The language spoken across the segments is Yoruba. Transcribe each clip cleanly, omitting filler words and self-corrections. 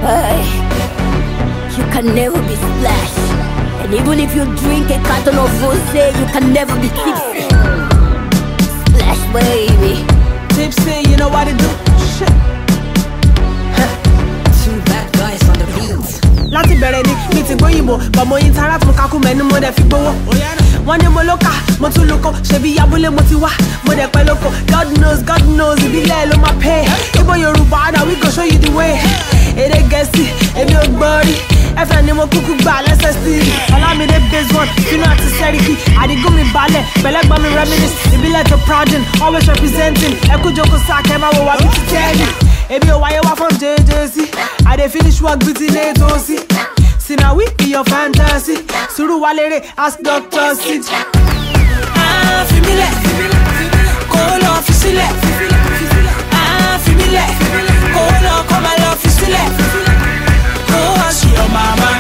Hey, you can never be splashed. And even if you drink a carton of rosé, you can never be tipsy. Splash, baby. Tipsy, you know what to do. Shit. Two bad guys on the beat. Láti bẹ̀rẹ̀ ni mi ti gbóyìnbó, but mo interact mo kakú mẹ́nu mo dẹ̀ fi gbowó. Wọ́n ní mo lóka, mo tún lóko, ṣebí abúlé mo ti wá, mo dẹ̀ pẹ́ lóko. God knows, ìbílẹ̀ ló máa pay. Ibo Yorùbá, now we go show you the way. Èdè Gẹ̀ẹ́sì, èmi ò gbọ́ rí. Ẹ̀fẹ̀ ni mo kúkú gbà lẹ́sẹ̀ sí. Ọlámídé base one, Fínú àti Sẹ́ríkì. Àdìgún mi balẹ̀, pẹ̀lẹ́gbọ́n mi reminisce. Ìbílẹ̀ tó proudin, always representing. Ẹkú jókòó sáà kẹ́ máa wò wá bí ti tẹ́lẹ̀. Èmi ò wáyé wá from JJC. I dey finish work beating it o si. See now we be your fantasy. Suru walere ask Dr. Sid. Fimile, call officile. Fimile, come and officile. Go ask your mama,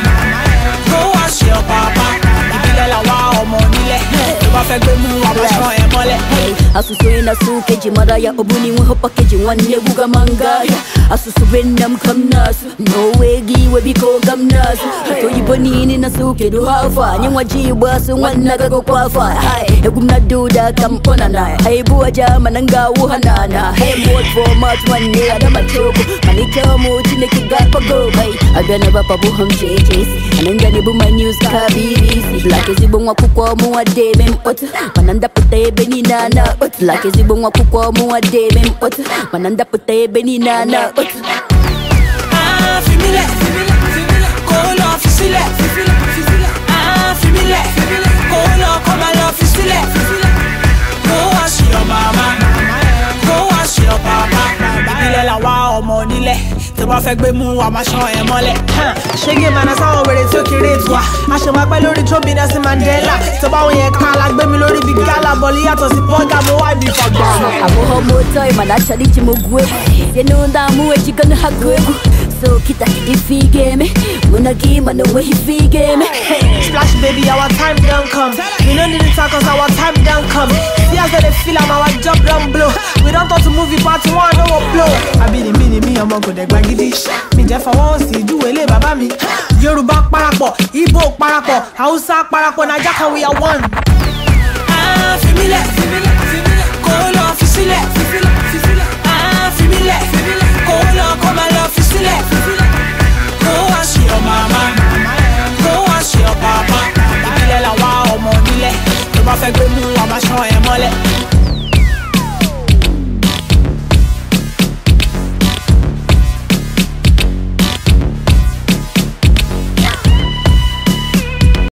go ask your papa. Ibile la wa omo nile. Tó bá fẹ́ gbé mú wa bá ṣan ẹ mọ́lẹ̀. Asusu ina su keji maraya obuni mu hopa keji wanne buga mangaya. Asusu benam kamnasu no wegi we biko gamnasu. To yiboni ni na su kedu hafa nywa jiba su wanna ga ko kwafa. Hai egumna duda kampona na. Hai buaja mananga wuhanana. Hey what for much wanne adama choko. Manika mu chineki gapa go bai. Agana bapa buham JJs. Ananga ni buma news ka BBC. Like zibongwa kukwa mu ade mempot. Mananda pute beni nana. Like is ibong wa kukwa mo ade mempot. Mananda pute beni nana. Fimile, call officile. Fimile, call come and officile. Go ask your mama, go ask your papa. Ibile la wa ọmọ nílẹ̀. Tó bá fẹ́ gbé mú wa máa ṣan ẹ mọ́lẹ̀. Ṣége máa na sáwọn wèrè tí ó kéré tu wa. A ṣe máa pẹ́ lórí Trump Nelson Mandela. Tó bá wọn yẹn ká la gbé mi lórí bí gálà bọ̀lì yàtọ̀ sí bọ́gà mo wá ibi fọ̀gbà. Abo mo toy manachali chimo gwegu. Yenu ndamu e chikana hagwegu. So kita ifige me. Munagi man the way he fige me. Splash baby, our time don't come. We don't need to talk cause our time don't come. See us they feel I'm our job don't blow. We don't talk to movie part one no blow. I be the mini me ọmọ kò dẹ̀gbà gidi. Mi jẹ́ fọwọ́ sí ìjúwèlé bàbá mi. Yorùbá parapọ̀, Igbo parapọ̀, Hausa parapọ̀, Naija kan we are one. Fimile, call officile. Fimile, call come